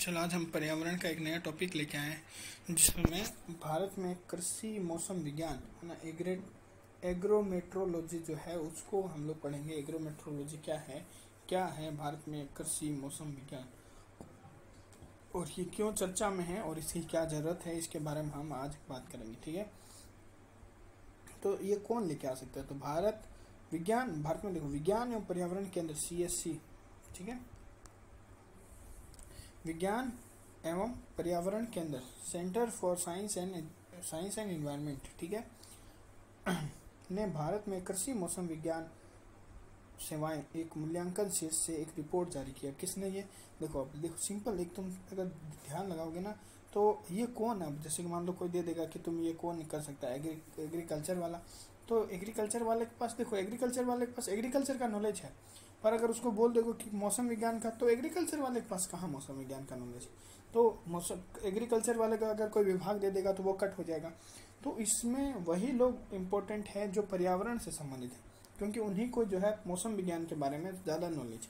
चलो आज हम पर्यावरण का एक नया टॉपिक लेके आए हैं जिसमें भारत में कृषि मौसम विज्ञान है ना एग्रोमेट्रोलॉजी जो है उसको हम लोग पढ़ेंगे। एग्रोमेट्रोलॉजी क्या है भारत में कृषि मौसम विज्ञान और ये क्यों चर्चा में है और इसकी क्या ज़रूरत है, इसके बारे में हम आज बात करेंगे। ठीक है, तो ये कौन लेके आ सकता है? तो भारत में देखो विज्ञान एवं पर्यावरण केंद्र CSC, ठीक है, विज्ञान एवं पर्यावरण केंद्र centre for science and environment, ठीक है, ने भारत में कृषि मौसम विज्ञान सेवाएं एक मूल्यांकन शीर्ष से एक रिपोर्ट जारी किया। किसने? ये देखो, अब देखो सिंपल, एक तुम अगर ध्यान लगाओगे ना तो ये कौन है? जैसे कि मान लो कोई दे देगा कि तुम ये कौन कर सकता है, एग्रीकल्चर वाला। तो एग्रीकल्चर वाले के पास देखो, एग्रीकल्चर वाले के पास एग्रीकल्चर का नॉलेज है, पर अगर उसको बोल दोगे कि मौसम विज्ञान का, तो एग्रीकल्चर वाले के पास कहाँ मौसम विज्ञान का नॉलेज है। तो मौसम एग्रीकल्चर वाले का अगर कोई विभाग दे देगा तो वो कट हो जाएगा। तो इसमें वही लोग इम्पोर्टेंट है जो पर्यावरण से संबंधित है, क्योंकि उन्हीं को जो है मौसम विज्ञान के बारे में ज़्यादा नॉलेज।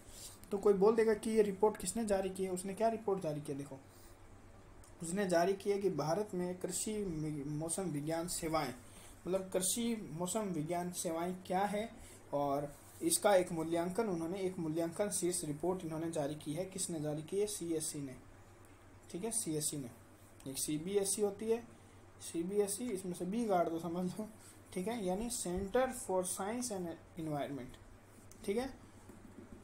तो कोई बोल देगा कि ये रिपोर्ट किसने जारी की है, उसने क्या रिपोर्ट जारी की है? देखो, उसने जारी की है कि भारत में कृषि मौसम विज्ञान सेवाएं, मतलब कृषि मौसम विज्ञान सेवाएं क्या है, और इसका एक मूल्यांकन, उन्होंने एक मूल्यांकन शीर्ष रिपोर्ट इन्होंने जारी की है। किसने जारी की है? CSC ने, ठीक है, CSC ने। एक CBSE होती है, CBSE, इसमें से बी गाड़ दो, समझ लो, ठीक है, यानी centre for science and environment, ठीक है,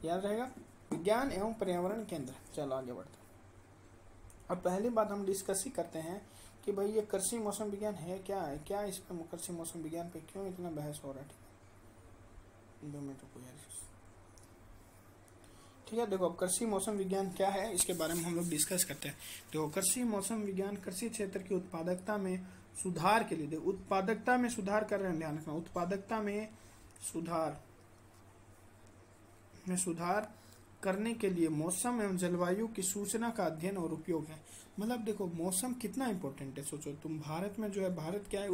याद रहेगा, विज्ञान एवं पर्यावरण केंद्र। चलो आगे बढ़ते हैं। अब पहली बात हम डिस्कस ही करते हैं कि भाई ये कृषि मौसम विज्ञान है क्या है, क्या इस पर कृषि मौसम विज्ञान पे क्यों इतना बहस हो रहा है। ठीक है, देखो अब कृषि मौसम विज्ञान क्या है इसके बारे में हम लोग डिस्कस करते हैं। देखो, कृषि मौसम विज्ञान कृषि क्षेत्र की उत्पादकता में सुधार के लिए, देखो उत्पादकता में सुधार कर रहे हैं, ध्यान रखना, उत्पादकता में सुधार करने के लिए मौसम एवं जलवायु की सूचना का अध्ययन और उपयोग है। मतलब देखो मौसम कितना इंपॉर्टेंट है, सोचो तुम, भारत में जो है, भारत क्या है,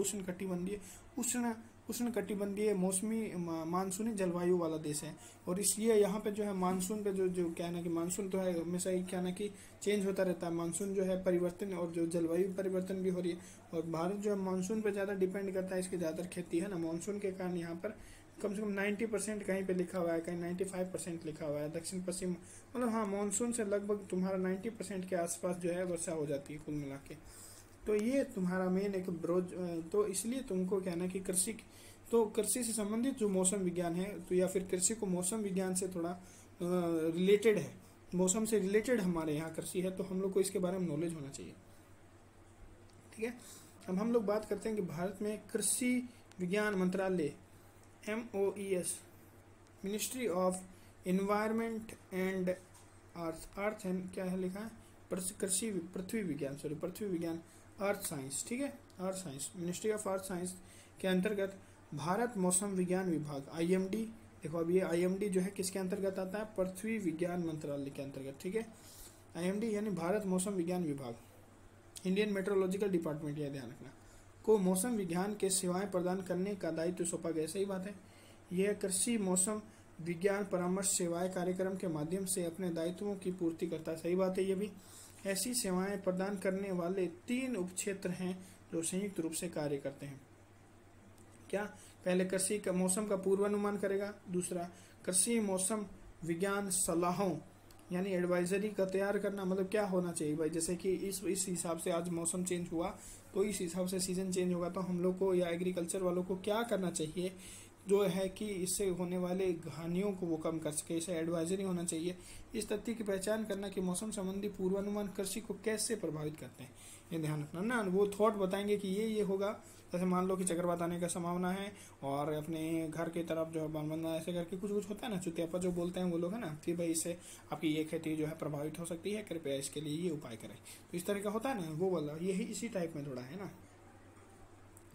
उष्ण कटिबंधीय मौसमी मानसूनी जलवायु वाला देश है, और इसलिए यहाँ पे जो है मानसून पे जो क्या है ना कि मानसून तो है हमेशा ही क्या ना कि चेंज होता रहता है, मानसून जो है परिवर्तन, और जो जलवायु परिवर्तन भी हो रही है, और भारत जो है मानसून पे ज़्यादा डिपेंड करता है, इसकी ज़्यादातर खेती है ना मानसून के कारण। यहाँ पर कम से कम 90% कहीं पे लिखा हुआ है, कहीं 95% लिखा हुआ है, दक्षिण पश्चिम, मतलब हाँ मानसून से लगभग तुम्हारा 90% के आसपास जो है वर्षा हो जाती है कुल मिला के। तो ये तुम्हारा मेन एक ब्रोज, तो इसलिए तुमको क्या ना कि कृषि से संबंधित जो मौसम विज्ञान है, तो या फिर कृषि को मौसम विज्ञान से थोड़ा रिलेटेड है, मौसम से रिलेटेड हमारे यहाँ कृषि है, तो हम लोग को इसके बारे में नॉलेज होना चाहिए। ठीक है, अब हम लोग बात करते हैं कि भारत में कृषि विज्ञान मंत्रालय MOES, ministry of environment and earth and क्या है लिखा है, पृथ्वी विज्ञान अर्थ साइंस, ठीक है, earth science, ministry of earth science के अंतर्गत भारत मौसम विज्ञान विभाग IMD, देखो अब ये IMD जो है किसके अंतर्गत आता है? पृथ्वी विज्ञान मंत्रालय के अंतर्गत, ठीक है, IMD यानी भारत मौसम विज्ञान विभाग, इंडियन मेट्रोलॉजिकल डिपार्टमेंट, यह ध्यान रखना, को मौसम विज्ञान के सेवाएं प्रदान करने का दायित्व सौंपा गया। सही बात है, यह कृषि मौसम विज्ञान परामर्श सेवाएं कार्यक्रम के माध्यम से अपने दायित्वों की पूर्ति करता है। सही बात है, ये भी ऐसी सेवाएं प्रदान करने वाले 3 उपक्षेत्र हैं जो संयुक्त रूप से कार्य करते हैं। क्या? पहले कृषि का मौसम का पूर्वानुमान करेगा, दूसरा कृषि मौसम विज्ञान सलाहों यानी एडवाइजरी का तैयार करना, मतलब क्या होना चाहिए भाई, जैसे कि इस हिसाब से आज मौसम चेंज हुआ तो इस हिसाब से सीजन चेंज होगा, तो हम लोग को या एग्रीकल्चर वालों को क्या करना चाहिए जो है कि इससे होने वाले हानियों को वो कम कर सके, इसे एडवाइजरी होना चाहिए। इस तथ्य की पहचान करना कि मौसम संबंधी पूर्वानुमान कृषि को कैसे प्रभावित करते हैं, ये ध्यान रखना ना। वो थॉट बताएंगे कि ये होगा, जैसे मान लो कि चक्रवात आने का संभावना है, और अपने घर की तरफ जो है बनना, ऐसे करके कुछ होता है ना, चुतियापा जो बोलते हैं वो लोग है ना, कि भाई इससे आपकी ये खेती जो है प्रभावित हो सकती है, कृपया इसके लिए ये उपाय करें। तो इस तरह का होता है ना, वो वाला यही इसी टाइप में थोड़ा है ना।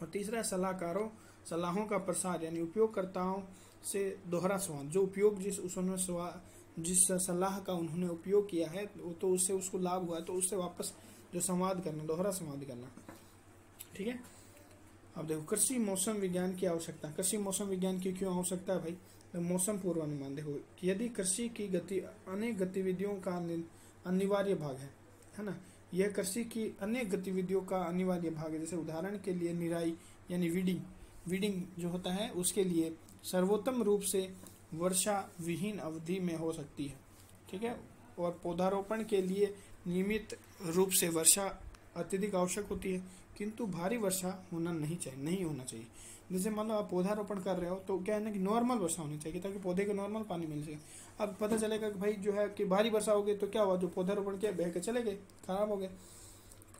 और तीसरा सलाहों का प्रसार, यानी उपयोगकर्ताओं से दोहरा संवाद, जो उपयोग जिस सलाह का उन्होंने उपयोग किया है तो उससे उसको लाभ हुआ है, तो उससे वापस जो संवाद करना, दोहरा संवाद करना, ठीक है। अब देखो कृषि मौसम विज्ञान की आवश्यकता, कृषि मौसम विज्ञान की क्यों आवश्यकता है भाई? तो मौसम पूर्वानुमान, देखो यदि कृषि की अनेक गतिविधियों का अनिवार्य भाग है है ना। यह कृषि की अनेक गतिविधियों का अनिवार्य भाग है। जैसे उदाहरण के लिए निराई यानी वीडिंग, वीडिंग जो होता है उसके लिए सर्वोत्तम रूप से वर्षा विहीन अवधि में हो सकती है, ठीक है। और पौधारोपण के लिए नियमित रूप से वर्षा अत्यधिक आवश्यक होती है, किंतु भारी वर्षा नहीं होना चाहिए। जैसे मान लो आप पौधारोपण कर रहे हो तो क्या है ना कि नॉर्मल वर्षा होनी चाहिए ताकि पौधे को नॉर्मल पानी मिल सके। अब पता चलेगा कि भाई जो है कि भारी वर्षा हो गई तो क्या हुआ, जो पौधारोपण किया बह के चले गए, खराब हो गए।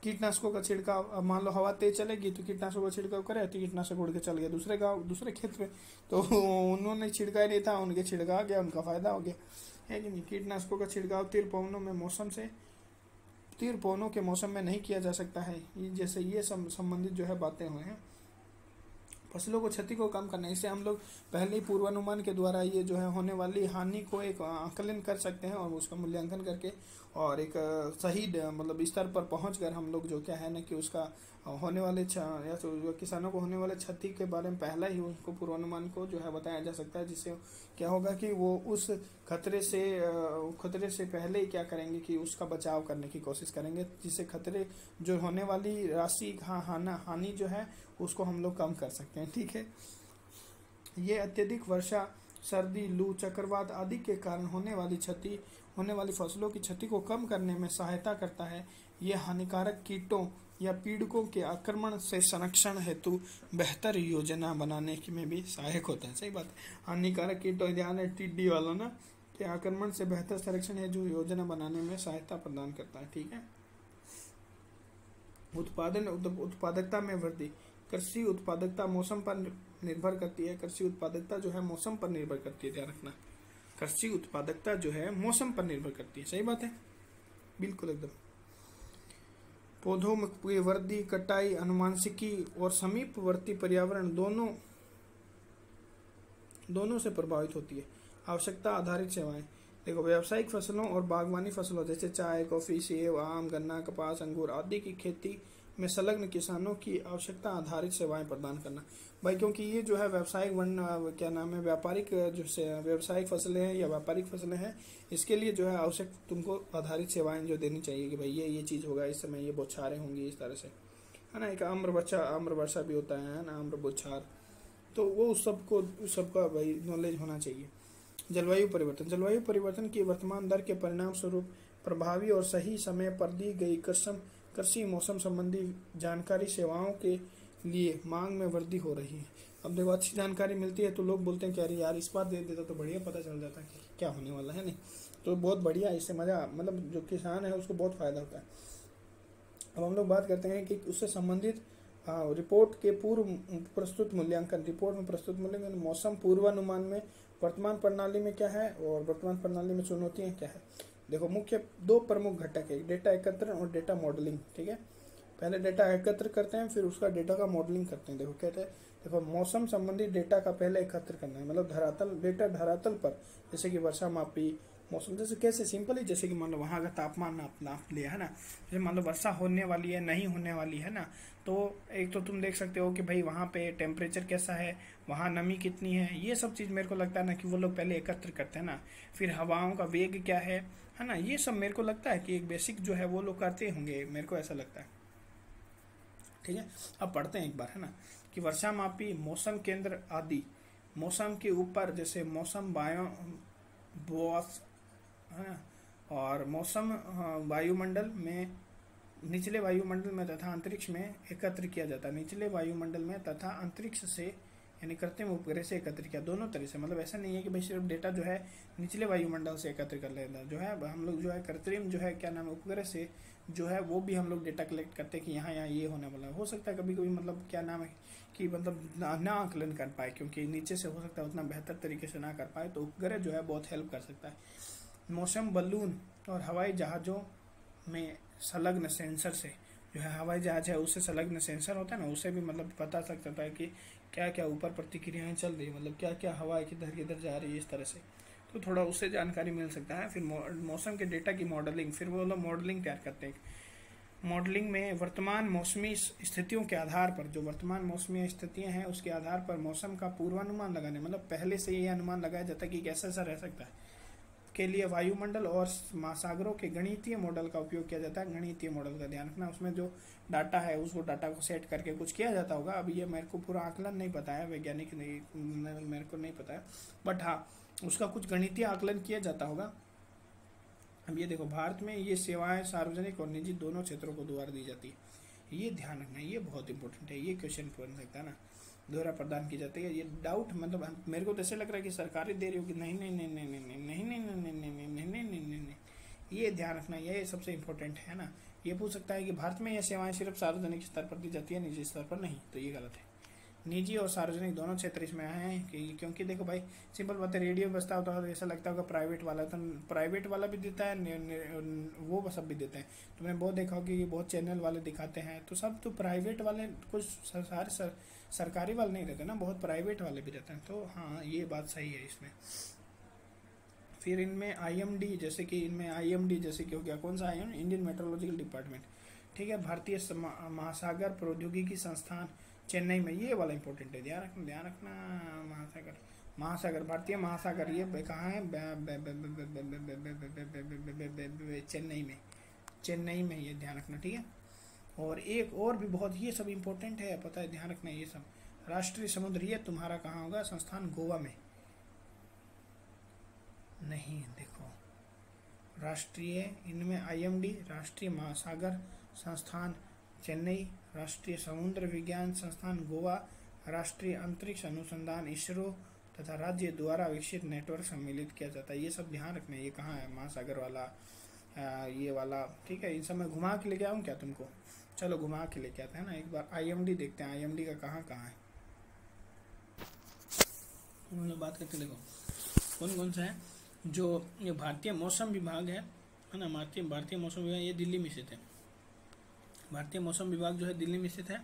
कीटनाशकों का छिड़काव, अब मान लो हवा तेज चलेगी तो कीटनाशकों का छिड़काव करे तो कीटनाशक उड़ के चल गया दूसरे गाँव दूसरे खेत में, तो उन्होंने छिड़का नहीं था, उनके छिड़का गया, उनका फायदा हो गया, है कि नहीं। कीटनाशकों का छिड़काव तीर पवनों के मौसम में नहीं किया जा सकता है। जैसे ये संबंधित जो है बातें हुए हैं। फसलों को क्षति को कम करना, इससे हम लोग पहले ही पूर्वानुमान के द्वारा ये जो है होने वाली हानि को एक आकलन कर सकते हैं और उसका मूल्यांकन करके और एक सही मतलब स्तर पर पहुंचकर हम लोग जो क्या है ना कि उसका होने वाले या तो किसानों को होने वाले क्षति के बारे में पहला ही उसको पूर्वानुमान को जो है बताया जा सकता है, जिससे क्या होगा कि वो उस खतरे से पहले ही क्या करेंगे कि उसका बचाव करने की कोशिश करेंगे, जिससे खतरे जो होने वाली राशि हानि जो है उसको हम लोग कम कर सकते हैं, ठीक है। ये अत्यधिक वर्षा, सर्दी, लू, चक्रवात आदि के कारण होने वाली फसलों की क्षति को कम करने में सहायता करता है। ये हानिकारक कीटों या पीड़कों के आक्रमण से संरक्षण हेतु बेहतर योजना बनाने में भी सहायक होता है। सही बात है, हानिकारक कीटों ध्यान है टिड्डी वाला ना के आक्रमण से बेहतर संरक्षण है जो योजना बनाने में सहायता प्रदान करता है, ठीक है। उत्पादकता में वृद्धि, कृषि उत्पादकता मौसम पर निर्भर करती है। कृषि उत्पादकता जो है मौसम पर निर्भर करती है, ध्यान रखना। कृषि उत्पादकता जो है मौसम पर निर्भर करती है, सही बात है, बिल्कुल एकदम। पौधों में वृद्धि, कटाई, अनुवांशिकी और समीपवर्ती पर्यावरण दोनों से प्रभावित होती है। आवश्यकता आधारित सेवाएं, देखो व्यावसायिक फसलों और बागवानी फसलों जैसे चाय, कॉफी, सेब, आम, गन्ना, कपास, अंगूर आदि की खेती में संलग्न किसानों की आवश्यकता आधारित सेवाएं प्रदान करना भाई, क्योंकि ये जो है व्यावसायिक फसलें हैं या व्यापारिक फसलें हैं, इसके लिए जो है आवश्यक तुमको आधारित सेवाएं जो देनी चाहिए कि भाई ये चीज़ होगा इस समय, ये बौछारें होंगी इस तरह से, है ना। एक आम्र वर्षा भी होता है ना, आम्र बौछार, तो वो सबका भाई नॉलेज होना चाहिए। जलवायु परिवर्तन की वर्तमान दर के परिणाम स्वरूप प्रभावी और सही समय पर दी गई कृषि मौसम संबंधी जानकारी सेवाओं के लिए मांग में वृद्धि हो रही है। अब देखो अच्छी जानकारी मिलती है तो लोग बोलते हैं कि अरे यार इस बार दे देता तो बढ़िया पता चल जाता कि क्या होने वाला है, नहीं तो बहुत बढ़िया, इससे मजा मतलब जो किसान है उसको बहुत फायदा होता है। अब हम लोग बात करते हैं कि उससे संबंधित रिपोर्ट में प्रस्तुत मूल्यांकन मौसम पूर्वानुमान में वर्तमान प्रणाली में क्या है और वर्तमान प्रणाली में चुनौतियां क्या है। देखो मुख्य दो प्रमुख घटक है, डेटा एकत्र और डेटा मॉडलिंग, ठीक है। पहले डेटा एकत्र करते हैं फिर उसका डेटा का मॉडलिंग करते हैं। देखो मौसम संबंधी डेटा का पहले एकत्र करना है, मतलब डेटा धरातल पर, जैसे कि वर्षा मापी, मौसम जैसे कैसे सिंपल ही, जैसे कि मान लो वहाँ का तापमान नाप लिया है ना, जैसे मान लो वर्षा होने वाली है नहीं होने वाली है ना, तो एक तो तुम देख सकते हो कि भाई वहाँ पे टेम्परेचर कैसा है, वहाँ नमी कितनी है, ये सब चीज़ मेरे को लगता है ना कि वो लोग पहले एकत्र करते हैं ना। फिर हवाओं का वेग क्या है ना, ये सब मेरे को लगता है कि एक बेसिक जो है वो लोग करते होंगे, मेरे को ऐसा लगता है, ठीक है। अब पढ़ते हैं एक बार, है ना, कि वर्षा मापी, मौसम केंद्र आदि, मौसम के ऊपर जैसे मौसम बोस है ना, और मौसम वायुमंडल में, निचले वायुमंडल में तथा अंतरिक्ष में एकत्र किया जाता है। निचले वायुमंडल में तथा अंतरिक्ष से यानी कृत्रिम उपग्रह से एकत्र किया, दोनों तरह से, मतलब ऐसा नहीं है कि भाई सिर्फ डेटा जो है निचले वायुमंडल से एकत्र कर लेना, जो है हम लोग जो है कृत्रिम जो है क्या नाम है उपग्रह से जो है वो भी हम लोग डेटा कलेक्ट करते हैं कि यहाँ ये होने वाला है। हो सकता है कभी कभी मतलब क्या नाम है कि मतलब ना आकलन कर पाए, क्योंकि नीचे से हो सकता है उतना बेहतर तरीके से ना कर पाए, तो उपग्रह जो है बहुत हेल्प कर सकता है। मौसम बलून और हवाई जहाज़ों में संलग्न सेंसर से, जो है हवाई जहाज है उससे संलग्न सेंसर होता है ना, उससे भी मतलब पता चल सकता है कि क्या क्या ऊपर प्रतिक्रियाएं चल रही है, मतलब क्या क्या हवा किधर जा रही है इस तरह से, तो थोड़ा उससे जानकारी मिल सकता है। फिर मौसम के डेटा की मॉडलिंग, फिर वो लोग मॉडलिंग तैयार करते हैं। मॉडलिंग में वर्तमान मौसमी स्थितियों के आधार पर, जो वर्तमान मौसमी स्थितियां हैं उसके आधार पर मौसम का पूर्वानुमान लगाने, मतलब पहले से ये अनुमान लगाया जाता है कि कैसा सा रह सकता है, के लिए वायुमंडल और महासागरों के गणितीय मॉडल का उपयोग किया जाता है। गणितीय मॉडल का ध्यान रखना, उसमें जो डाटा है उसको डाटा को सेट करके कुछ किया जाता होगा। अब ये मेरे को पूरा आकलन नहीं पता है, वैज्ञानिक नहीं, मेरे को नहीं पता है, बट हाँ उसका कुछ गणितीय आकलन किया जाता होगा। अब ये देखो भारत में ये सेवाएं सार्वजनिक और निजी दोनों क्षेत्रों को द्वारा दी जाती है, ये ध्यान रखना, ये बहुत इंपॉर्टेंट है। ये क्वेश्चन बन सकता है ना, द्वारा प्रदान की जाती है। ये डाउट मतलब मेरे को तो ऐसे लग रहा है कि सरकारी दे रही होगी, नहीं नहीं नहीं नहीं नहीं नहीं नहीं नहीं नहीं नहीं नहीं नहीं नहीं नहीं नहीं नहीं, ये ध्यान रखना, ये सबसे इम्पोर्टेंट है ना। ये पूछ सकता है कि भारत में ये सेवाएं सिर्फ सार्वजनिक स्तर पर दी जाती है, निजी स्तर पर नहीं, तो ये गलत है। निजी और सार्वजनिक दोनों क्षेत्र इसमें आए हैं कि क्योंकि देखो भाई सिंपल बात है, रेडियो बजता होता है तो ऐसा लगता होगा प्राइवेट वाला, तो प्राइवेट वाला भी देता है, वो सब भी देते हैं। तुमने बहुत देखा होगा कि बहुत चैनल वाले दिखाते हैं, तो सब तो प्राइवेट वाले, कुछ सारे सरकारी वाले नहीं रहते ना, बहुत प्राइवेट वाले भी रहते हैं। तो हाँ ये बात सही है इसमें। फिर इनमें आईएमडी, जैसे कि इनमें आईएमडी जैसे कि हो गया, कौन सा आईएम, इंडियन मेट्रोलॉजिकल डिपार्टमेंट, ठीक है, भारतीय महासागर प्रौद्योगिकी संस्थान चेन्नई में, ये वाला इंपॉर्टेंट है, ध्यान रखना। महासागर भारतीय महासागर ये कहाँ है, चेन्नई में, ये ध्यान रखना, ठीक है। और एक और भी बहुत, ये सब इंपॉर्टेंट है, पता है, ध्यान रखना ये सब। राष्ट्रीय समुद्र, ये तुम्हारा कहाँ होगा, संस्थान गोवा में नहीं, देखो राष्ट्रीय, इनमें आईएमडी राष्ट्रीय महासागर संस्थान चेन्नई, राष्ट्रीय समुद्र विज्ञान संस्थान गोवा, राष्ट्रीय अंतरिक्ष अनुसंधान इसरो तथा राज्य द्वारा विकसित नेटवर्क सम्मिलित किया जाता है। ये सब ध्यान रखना है, ये कहाँ है, महासागर वाला, ये वाला, ठीक है। इन सब में घुमा के लेके आऊँ क्या तुमको, चलो घुमा के लेके आते हैं ना। एक बार आईएमडी देखते हैं, आईएमडी का कहाँ है, हम लोग बात करते, देखो कौन कौन सा है। जो ये भारतीय मौसम विभाग है ना, भारतीय मौसम विभाग, ये दिल्ली में स्थित है। भारतीय मौसम विभाग जो है दिल्ली में स्थित है।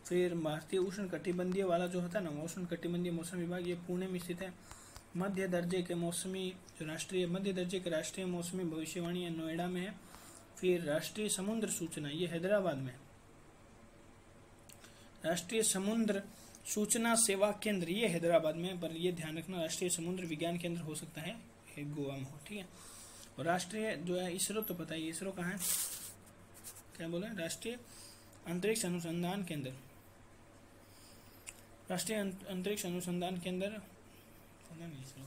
फिर भारतीय उष्ण कटिबंधीय वाला जो होता है ना, उष्ण कटिबंधीय मौसम विभाग, ये पुणे में स्थित है। मध्य दर्जे के मौसमी जो मध्य दर्जे के राष्ट्रीय मौसमी भविष्यवाणी नोएडा में है। फिर राष्ट्रीय समुद्र सूचना, ये हैदराबाद में। राष्ट्रीय समुद्र सूचना सेवा केंद्र, ये हैदराबाद में, पर ये ध्यान रखना राष्ट्रीय समुद्र विज्ञान केंद्र हो सकता है गोवा में हो, ठीक है। और राष्ट्रीय जो है इसरो, तो पता है इसरो कहाँ है, क्या बोले, राष्ट्रीय अंतरिक्ष अनुसंधान केंद्र, राष्ट्रीय अंतरिक्ष अनुसंधान केंद्र, पता नहीं इसरो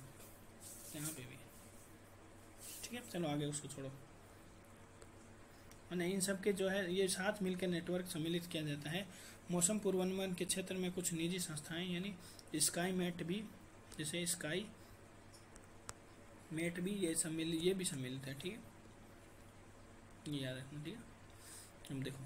यहाँ पे भी, ठीक है। चलो आगे उसको छोड़ो। और इन सब के जो है ये साथ मिलकर नेटवर्क सम्मिलित किया जाता है। मौसम पूर्वानुमान के क्षेत्र में कुछ निजी संस्थाएं यानी स्काई मेट भी, जैसे स्काई मेट भी, ये भी सम्मिलित है, ठीक है, ये याद रखना, ठीक है। अब देखो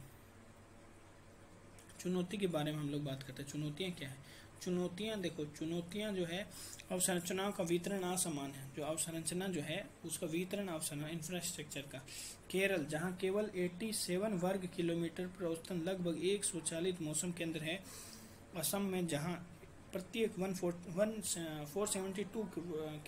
चुनौती के बारे में हम लोग बात करते हैं। चुनौतियां क्या है, चुनौतियां देखो, चुनौतियां जो है अवसंरचनाओं का वितरण असमान है, जो अवसंरचना जो है उसका वितरण असमान, इंफ्रास्ट्रक्चर का। केरल, जहां केवल 87 वर्ग किलोमीटर पर औसतन लगभग एक स्वचालित मौसम केंद्र है। असम में, जहां प्रत्येक 472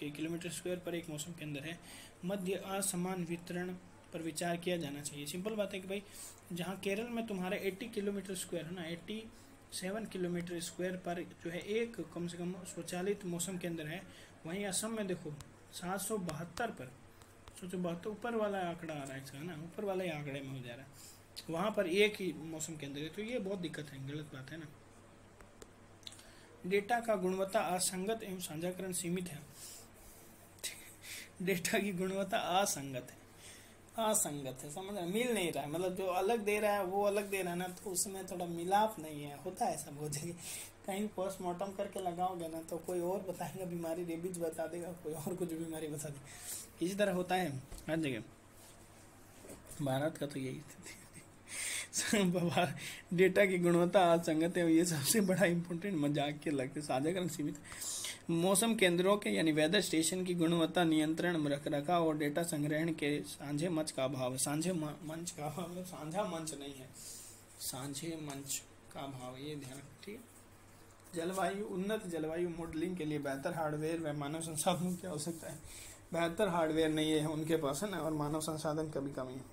किलोमीटर स्क्वायर पर एक मौसम केंद्र है। मध्य असमान वितरण पर विचार किया जाना चाहिए। सिंपल बात है कि भाई जहाँ केरल में तुम्हारे 80 किलोमीटर स्क्वायर है ना, 87 किलोमीटर स्क्वायर पर जो है एक कम से कम स्वचालित मौसम केंद्र है, वहीं असम में देखो 772 पर, सोचो 72 ऊपर वाला आंकड़ा आ रहा है इसका ना, ऊपर वाले आंकड़े में हो जा रहा है, वहाँ पर एक ही मौसम केंद्र है, तो ये बहुत दिक्कत है, गलत बात है ना। डेटा का गुणवत्ता असंगत एवं साझाकरण सीमित है। डेटा की गुणवत्ता असंगत है, समझ रहे, मिल नहीं रहा है, मतलब जो अलग दे रहा है वो अलग दे रहा है ना, तो उसमें थोड़ा मिलाप नहीं है, होता है ऐसा बहुत जगह। कहीं पोस्टमार्टम करके लगाओगे ना तो कोई और बताएगा बीमारी, रेबीज बता देगा, कोई और कुछ बीमारी बता देगा, इसी तरह होता है हर जगह। भारत का तो यही स्थिति। डेटा की गुणवत्ता असंगत है, ये सबसे बड़ा इंपॉर्टेंट, मजाक के लगते, साझाकरण सीमित। मौसम केंद्रों के यानी वेदर स्टेशन की गुणवत्ता नियंत्रण, रखरखाव और डेटा संग्रहण के साझे मंच का अभाव, साझा मंच नहीं है, साझे मंच का अभाव, ये ध्यान रखिए। जलवायु, उन्नत जलवायु मॉडलिंग के लिए बेहतर हार्डवेयर व मानव संसाधनों की आवश्यकता है। बेहतर हार्डवेयर नहीं है उनके पास, है ना, और मानव संसाधन का भी कमी है,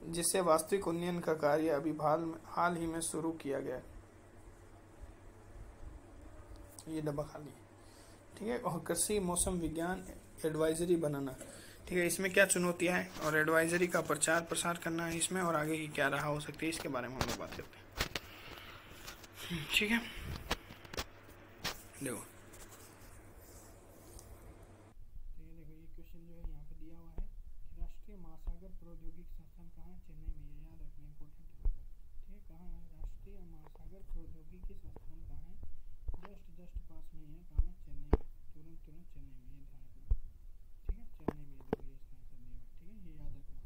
जिससे वास्तविक उन्नयन का कार्य अभी हाल ही में शुरू किया गया। ये डब्बा खाली है, ठीक है। और कृषि मौसम विज्ञान एडवाइजरी बनाना, ठीक है, इसमें क्या चुनौतियाँ हैं और एडवाइजरी का प्रचार प्रसार करना है इसमें, और आगे की क्या राह हो सकती है इसके बारे में हम लोग बात करते हैं। ठीक है, देखो ये क्वेश्चन जो है यहाँ पे दिया हुआ है कि राष्ट्रीय महासागर प्रौद्योगिकी संस्थान कहाँ है? चेन्नई में। ये याद रखना इंपॉर्टेंट है। ठीक है, कहाँ है राष्ट्रीय महासागर प्रौद्योगिकी संस्थान? कहाँ है? जस्ट पास में ही है। कहाँ है? चेन्नई में। तुरंत चेन्नई में, ये ध्यान रखना। ठीक है, चेन्नई में देखो ये इसका आंसर दिया हुआ है। ठीक है, ये याद रखना।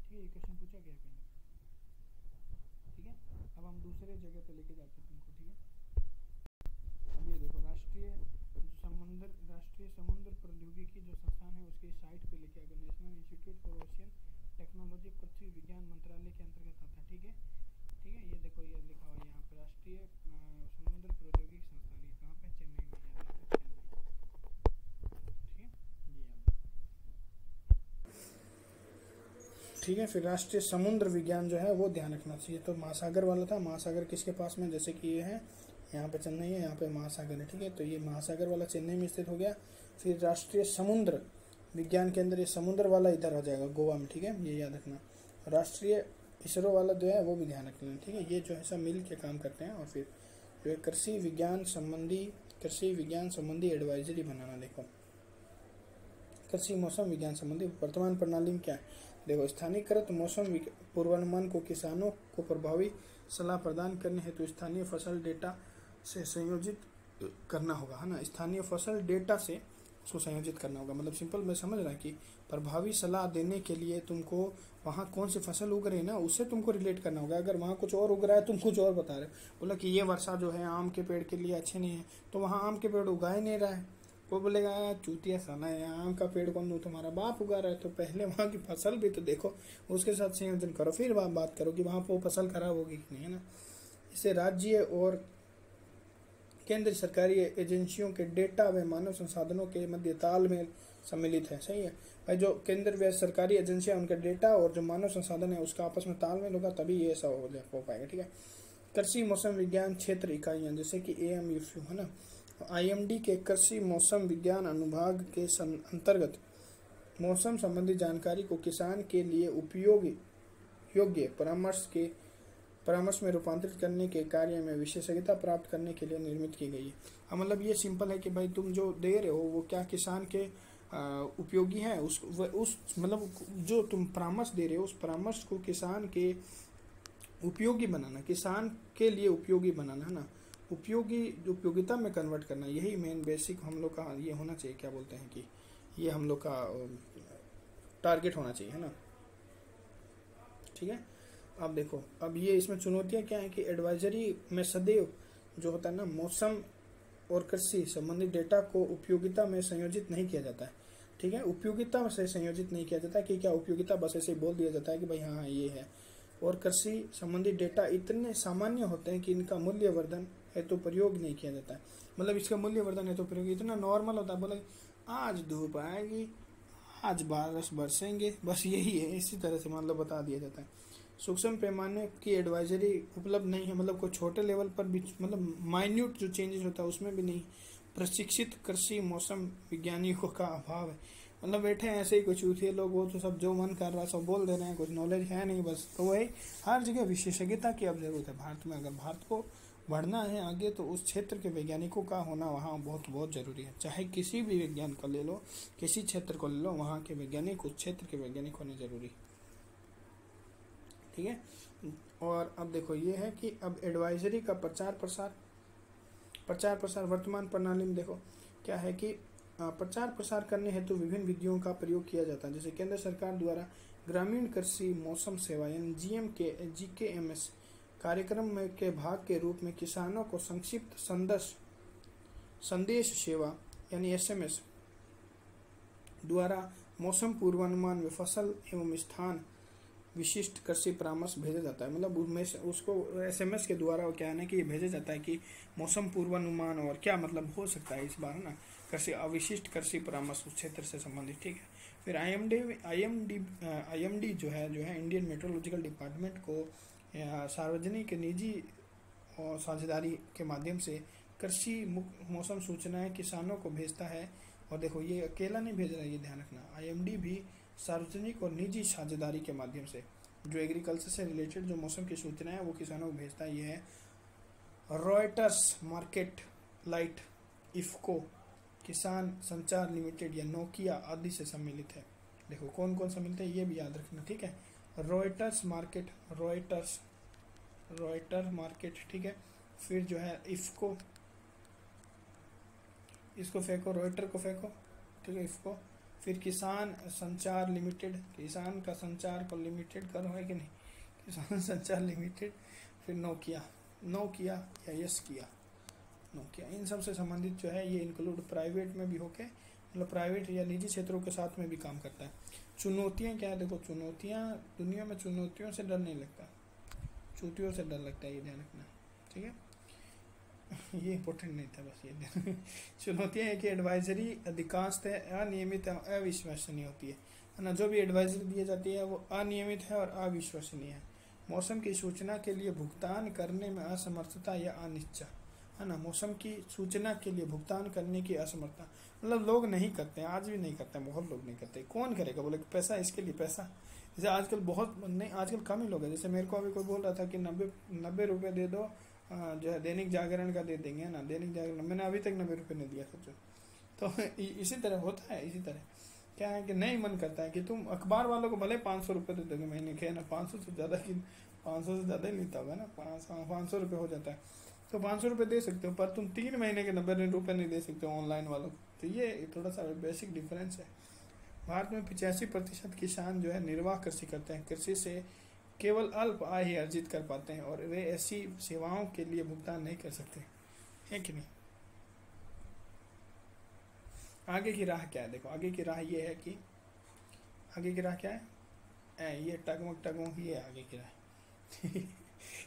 ठीक है, ये क्वेश्चन पूछा गया कहीं। ठीक है, अब हम दूसरे जगह पे लेके जाते हैं तुमको। ठीक है, अब ये देखो राष्ट्रीय समुद्र प्रौद्योगिकी जो संस्थान है उसके साइट पे लेके आएगा। National institute for ocean technology पृथ्वी विज्ञान मंत्रालय के अंतर्गत आता है। ठीक है, ठीक है, ये देखो ये लिखा हुआ है यहाँ पे राष्ट्रीय समुद्र प्रौद्योगिकी संस्थान। ये कहाँ पे? चेन्नई में। चेन्नई। ठीक है, ये याद। ठीक है, फिर राष्ट्रीय समुद्र विज्ञान जो है वो ध्यान रखना चाहिए। तो महासागर वाला था, महासागर किसके पास में? जैसे कि ये है यहाँ पे चेन्नई है, यहाँ पे महासागर है। ठीक है, तो ये महासागर वाला चेन्नई में स्थित हो गया। फिर राष्ट्रीय समुद्र विज्ञान के अंदर ये समुद्र वाला इधर आ जाएगा, गोवा में। ठीक है, ये याद रखना। राष्ट्रीय इसरो वाला जो है वो भी ध्यान रखना। ठीक है, ये जो है सब मिल के काम करते हैं। और फिर जो है कृषि विज्ञान संबंधी एडवाइजरी बनाना। देखो कृषि मौसम विज्ञान संबंधी वर्तमान प्रणाली में क्या है? देखो स्थानीयकृत मौसम पूर्वानुमान को किसानों को प्रभावी सलाह प्रदान करने हेतु स्थानीय फसल डेटा से संयोजित करना होगा, है ना। स्थानीय फसल डेटा से उसको संयोजित करना होगा। मतलब सिंपल में समझ रहा है कि प्रभावी सलाह देने के लिए तुमको वहाँ कौन सी फसल उग रही है ना, उससे तुमको रिलेट करना होगा। अगर वहाँ कुछ और उग रहा है, तुम कुछ और बता रहे हो, बोला कि ये वर्षा जो है आम के पेड़ के लिए अच्छे नहीं है, तो वहाँ आम के पेड़ उगा ही नहीं रहा है। कोई बोलेगा चूतिया साला है, आम का पेड़ कौन, तुम्हारा बाप उगा रहा है। तो पहले वहाँ की फसल भी तो देखो, उसके साथ संयोजन करो, फिर बात करो कि वहाँ पर वो फसल खराब होगी कि नहीं, है ना। इससे राज्य और केंद्र सरकारी एजेंसियों के डेटा व मानव संसाधनों के मध्य तालमेल सम्मिलित है। सही है भाई, जो केंद्र व सरकारी एजेंसियां उनका डेटा और जो मानव संसाधन है उसका आपस में तालमेल होगा, तभी ये ऐसा हो पाएगा। ठीक है, कृषि मौसम विज्ञान क्षेत्र इकाइयां जैसे कि AMUFU, है ना। IMD के कृषि मौसम विज्ञान अनुभाग के अंतर्गत मौसम संबंधी जानकारी को किसान के लिए योग्य परामर्श में रूपांतरित करने के कार्य में विशेषज्ञता प्राप्त करने के लिए निर्मित की गई है। मतलब ये सिंपल है कि भाई तुम जो दे रहे हो वो क्या किसान के उपयोगी है, उस मतलब जो तुम परामर्श दे रहे हो उस परामर्श को किसान के उपयोगी बनाना, किसान के लिए उपयोगी बनाना, है ना। उपयोगिता में कन्वर्ट करना, यही मेन बेसिक हम लोग का ये होना चाहिए। क्या बोलते हैं कि ये हम लोग का टारगेट होना चाहिए, है ना। ठीक है, अब देखो अब ये इसमें चुनौतियां क्या है कि एडवाइजरी में सदैव जो होता है ना मौसम और कृषि संबंधी डेटा को उपयोगिता में संयोजित नहीं किया जाता है। ठीक है, उपयोगिता से संयोजित नहीं किया जाता कि क्या उपयोगिता, बस ऐसे बोल दिया जाता है कि भाई हाँ ये है। और कृषि संबंधी डेटा इतने सामान्य होते हैं कि इनका मूल्यवर्धन हेतु प्रयोग नहीं किया जाता है। मतलब इसका मूल्यवर्धन हेतु प्रयोग इतना नॉर्मल होता है, बोले आज धूप आएगी, आज बारिश बरसेंगे, बस यही है, इसी तरह से मतलब बता दिया जाता है। सूक्ष्म पैमाने की एडवाइजरी उपलब्ध नहीं है, मतलब कोई छोटे लेवल पर भी, मतलब माइन्यूट जो चेंजेस होता है उसमें भी नहीं। प्रशिक्षित कृषि मौसम विज्ञानियों का अभाव है, मतलब बैठे हैं ऐसे ही कुछ चूतिए लोग, वो तो सब जो मन कर रहा है सब बोल दे रहे हैं, कुछ नॉलेज है नहीं बस। तो वही हर जगह विशेषज्ञता की अब जरूरत है भारत में। अगर भारत को बढ़ना है आगे तो उस क्षेत्र के वैज्ञानिकों का होना वहाँ बहुत जरूरी है। चाहे किसी भी विज्ञान का ले लो, किसी क्षेत्र को ले लो, वहाँ के वैज्ञानिक उस क्षेत्र के वैज्ञानिक होने जरूरी। ठीक है, और अब देखो ये है कि अब एडवाइजरी का प्रचार प्रसार वर्तमान प्रणाली में देखो क्या है कि प्रचार प्रसार करने हेतु विभिन्न विधियों का प्रयोग किया जाता है। जैसे केंद्र सरकार द्वारा ग्रामीण कृषि मौसम सेवा यानी GKMS कार्यक्रम में के भाग के रूप में किसानों को संक्षिप्त संदेश सेवा यानी SMS द्वारा मौसम पूर्वानुमान में फसल एवं स्थान विशिष्ट कृषि परामर्श भेजा जाता है। मतलब उसको SMS के द्वारा क्या है ना कि ये भेजा जाता है कि मौसम पूर्वानुमान और क्या मतलब हो सकता है इस बार, है ना, कृषि अविशिष्ट कृषि परामर्श उस क्षेत्र से संबंधित। ठीक है, फिर IMD जो है इंडियन मेट्रोलॉजिकल डिपार्टमेंट को सार्वजनिक निजी और साझेदारी के माध्यम से कृषि मौसम सूचनाएं किसानों को भेजता है और देखो ये अकेला नहीं भेज रहा है, ये ध्यान रखना, आईएमडी भी सार्वजनिक और निजी साझेदारी के माध्यम से जो एग्रीकल्चर से रिलेटेड जो मौसम की सूचनाएं है वो किसानों को भेजता है। ये है रॉयटर्स, मार्केट लाइट, इफ्को, किसान संचार लिमिटेड या नोकिया आदि से सम्मिलित है। देखो कौन कौन सम्मिलित है ये भी याद रखना, ठीक है। रॉयटर्स मार्केट, रॉयटर मार्केट, ठीक है। फिर जो है इफ्को, इसको फेंको, रॉयटर को फेंको, ठीक है, इफ्को। फिर किसान संचार लिमिटेड, किसान का संचार को लिमिटेड करो है कि नहीं, किसान संचार लिमिटेड। फिर नोकिया, नोकिया या यस किया, नोकिया, इन सब से संबंधित जो है ये इंक्लूड प्राइवेट में भी होके, मतलब प्राइवेट या निजी क्षेत्रों के साथ में भी काम करता है। चुनौतियां क्या है, देखो चुनौतियां, दुनिया में चुनौतियों से डर नहीं लगता, चूतियों से डर लगता है, ये ध्यान रखना, ठीक है। ये इम्पोर्टेंट नहीं था, बस ये चुनौतियां है कि एडवाइजरी अधिकांशतः अनियमित अविश्वसनीय होती है ना, जो भी एडवाइजरी दी जाती है वो अनियमित है और अविश्वसनीय है। मौसम की सूचना के लिए भुगतान करने में असमर्थता या अनिच्छा, है ना, मौसम की सूचना के लिए भुगतान करने की असमर्थता, मतलब लोग नहीं करते हैं, आज भी नहीं करते हैं, बहुत लोग नहीं करते। कौन करेगा, बोले पैसा, इसके लिए पैसा, जैसे आजकल बहुत नहीं, आजकल कम ही लोग हैं। जैसे मेरे को अभी कोई बोल रहा था कि 90 रुपये दे दो, जो है दैनिक जागरण का दे देंगे ना, दैनिक जागरण, मैंने अभी तक 90 रुपये नहीं दिया सोचो। तो इसी तरह होता है, इसी तरह क्या है कि नहीं मन करता है कि तुम अखबार वालों को भले 500 रुपये दे दोगे महीने के, है ना, 500 से ज़्यादा की, 500 से ज़्यादा ही लेता होगा ना, 500 रुपये हो जाता है, तो 500 रुपये दे सकते हो, पर तुम 3 महीने के 90 रुपये नहीं दे सकते हो ऑनलाइन वालों को। तो ये थोड़ा सा बेसिक डिफरेंस है। भारत में 85% किसान जो है निर्वाह कृषि करते हैं, कृषि से केवल अल्प आय ही अर्जित कर पाते हैं और वे ऐसी सेवाओं के लिए भुगतान नहीं कर सकते, है कि नहीं। आगे की राह क्या है, देखो आगे की राह ये है कि, आगे की राह क्या है, ये टगमग ये आगे की राह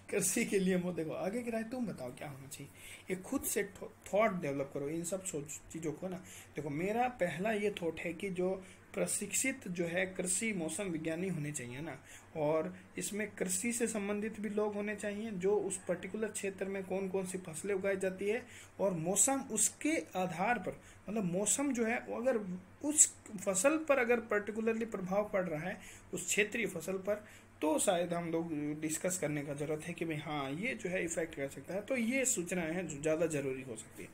कृषि के लिए वो देखो आगे की राह, तुम बताओ क्या होना चाहिए। एक खुद से थॉट डेवलप करो इन सब चीज़ों को ना। देखो मेरा पहला ये थॉट है कि जो प्रशिक्षित जो है कृषि मौसम विज्ञानी होने चाहिए ना, और इसमें कृषि से संबंधित भी लोग होने चाहिए, जो उस पर्टिकुलर क्षेत्र में कौन कौन सी फसलें उगाई जाती है और मौसम उसके आधार पर, मतलब मौसम जो है वो अगर उस फसल पर अगर पर्टिकुलरली प्रभाव पड़ रहा है उस क्षेत्रीय फसल पर, तो शायद हम लोग डिस्कस करने का ज़रूरत है कि भाई हाँ ये जो है इफेक्ट कर सकता है। तो ये सूचनाएं हैं जो ज़्यादा ज़रूरी हो सकती है।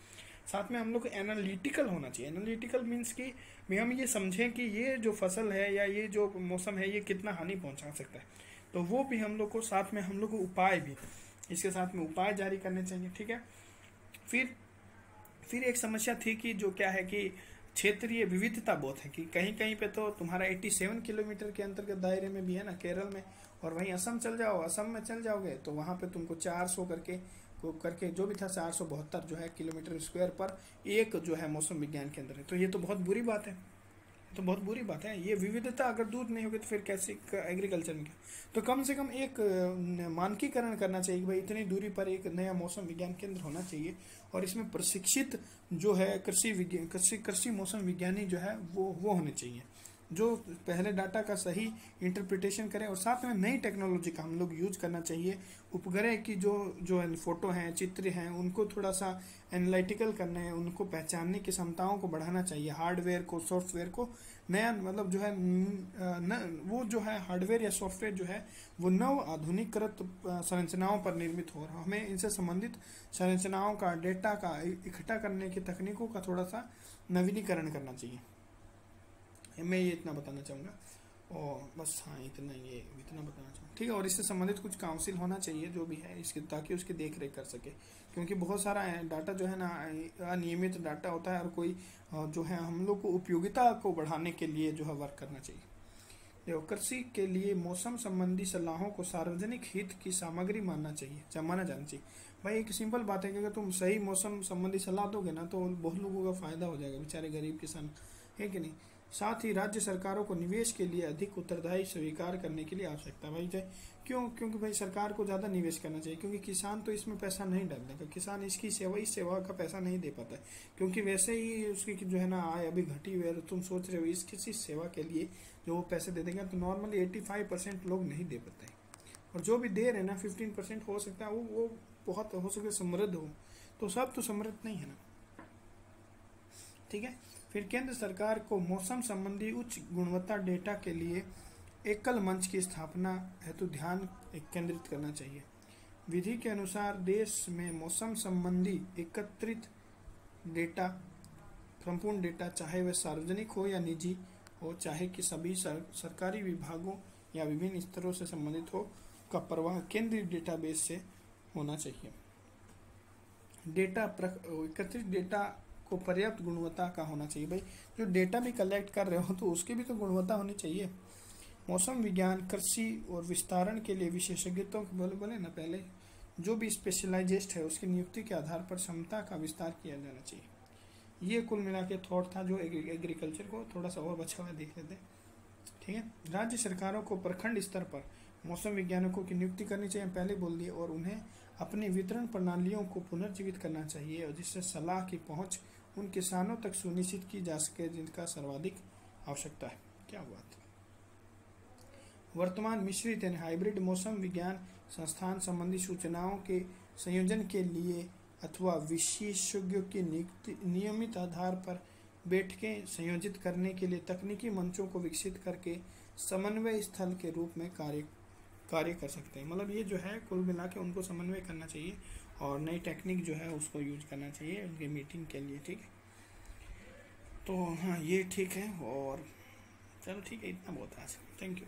साथ में हम लोग को एनालिटिकल होना चाहिए। एनालिटिकल मीन्स कि भाई हम ये समझें कि ये जो फसल है या ये जो मौसम है ये कितना हानि पहुंचा सकता है, तो वो भी हम लोग को, साथ में हम लोग को उपाय भी, इसके साथ में उपाय जारी करने चाहिए, ठीक है। फिर एक समस्या थी कि जो क्या है कि क्षेत्रीय विविधता बहुत है, कि कहीं कहीं पे तो तुम्हारा 87 किलोमीटर के अंतर्गत दायरे में भी है ना केरल में, और वहीं असम चल जाओ, असम में चल जाओगे तो वहाँ पे तुमको 400 करके जो भी था 472 जो है किलोमीटर स्क्वायर पर एक जो है मौसम विज्ञान केंद्र है। तो ये तो बहुत बुरी बात है, तो बहुत बुरी बात है। ये विविधता अगर दूर नहीं होगी तो फिर कैसे एग्रीकल्चर में क्या। तो कम से कम एक मानकीकरण करना चाहिए कि भाई इतनी दूरी पर एक नया मौसम विज्ञान केंद्र होना चाहिए, और इसमें प्रशिक्षित जो है कृषि मौसम विज्ञानी जो है वो होने चाहिए, जो पहले डाटा का सही इंटरप्रिटेशन करें, और साथ में नई टेक्नोलॉजी का हम लोग यूज करना चाहिए। उपग्रह की जो फोटो हैं, चित्र हैं, उनको थोड़ा सा एनालिटिकल करना है, उनको पहचानने की क्षमताओं को बढ़ाना चाहिए, हार्डवेयर को, सॉफ्टवेयर को नया, मतलब जो है वो जो है हार्डवेयर या सॉफ्टवेयर जो है वो नव आधुनिककृत संरचनाओं पर निर्मित हो रहा। हमें इनसे संबंधित संरचनाओं का, डेटा का इकट्ठा करने की तकनीकों का थोड़ा सा नवीनीकरण करना चाहिए। मैं ये इतना बताना चाहूँगा, और बस हाँ इतना बताना चाहूँगा, ठीक है। और इससे संबंधित कुछ काउंसिल होना चाहिए जो भी है इसके, ताकि उसकी देख रेख कर सके, क्योंकि बहुत सारा डाटा जो है ना अनियमित डाटा होता है, और कोई जो है हम लोग को उपयोगिता को बढ़ाने के लिए जो है वर्क करना चाहिए। देखो कृषि के लिए मौसम संबंधी सलाहों को सार्वजनिक हित की सामग्री माना जाना चाहिए। भाई एक सिंपल बात है कि अगर तुम सही मौसम संबंधी सलाह दोगे ना तो बहुत लोगों का फायदा हो जाएगा, बेचारे गरीब किसान, है कि नहीं। साथ ही राज्य सरकारों को निवेश के लिए अधिक उत्तरदायी स्वीकार करने के लिए आवश्यकता है। भाई क्योंकि भाई सरकार को ज़्यादा निवेश करना चाहिए, क्योंकि किसान तो इसमें पैसा नहीं डालता, किसान इस सेवा का पैसा नहीं दे पाता है, क्योंकि वैसे ही उसकी जो है ना आय अभी घटी हुई है। तो तुम सोच रहे हो इस किसी सेवा के लिए जो वो पैसे दे देंगे, तो नॉर्मली 85% लोग नहीं दे पाते हैं, और जो भी दे रहे हैं ना 15% हो सकता है वो बहुत हो सके समृद्ध हो, तो सब तो समृद्ध नहीं है ना, ठीक है। फिर केंद्र सरकार को मौसम संबंधी उच्च गुणवत्ता डेटा के लिए एकल मंच की स्थापना हेतु ध्यान केंद्रित करना चाहिए। विधि के अनुसार देश में मौसम संबंधी एकत्रित डेटा, संपूर्ण डेटा, चाहे वह सार्वजनिक हो या निजी हो, चाहे कि सभी सरकारी विभागों या विभिन्न स्तरों से संबंधित हो, का प्रवाह केंद्रीय डेटाबेस से होना चाहिए। डेटा एकत्रित डेटा को पर्याप्त गुणवत्ता का होना चाहिए। भाई जो डेटा भी कलेक्ट कर रहे हो तो उसकी भी तो गुणवत्ता होनी चाहिए। मौसम विज्ञान, कृषि और विस्तारण के लिए विशेषज्ञों को बोले ना पहले, जो भी स्पेशलाइजेस्ट है उसकी नियुक्ति के आधार पर क्षमता का विस्तार किया जाना चाहिए। ये कुल मिला के थॉट था जो एग्रीकल्चर को थोड़ा सा और बचा हुआ देख लेते हैं। ठीक है, राज्य सरकारों को प्रखंड स्तर पर मौसम वैज्ञानिकों की नियुक्ति करनी चाहिए, पहले बोल दिए, और उन्हें अपनी वितरण प्रणालियों को पुनर्जीवित करना चाहिए और जिससे सलाह की पहुंच उन किसानों तक सुनिश्चित की जा सके जिनका सर्वाधिक आवश्यकता है। क्या बात। वर्तमान मिश्रित यानी हाइब्रिड मौसम विज्ञान संस्थान संबंधी सूचनाओं के संयोजन के लिए अथवा विशेषज्ञों की नियमित आधार पर बैठकें संयोजित करने के लिए तकनीकी मंचों को विकसित करके समन्वय स्थल के रूप में कार्य कर सकते हैं। मतलब ये जो है कुल मिला के उनको समन्वय करना चाहिए और नई टेक्निक जो है उसको यूज करना चाहिए उनके मीटिंग के लिए। ठीक है, तो हाँ ये ठीक है, और चलो ठीक है, इतना बहुत है आज। Thank you.